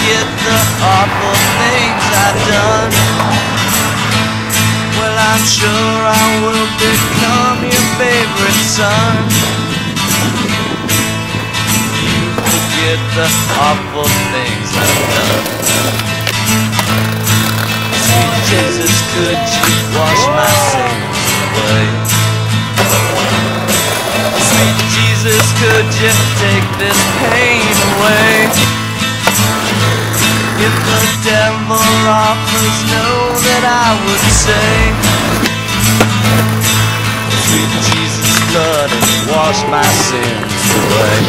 forget the awful things I've done. Well, I'm sure I will become your favorite son. You forget the awful things I've done. Sweet Jesus, could you wash my sins away? Sweet Jesus, could you take this pain away? If the devil offers, know that I would say, sweet Jesus' blood has washed my sins away.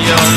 Your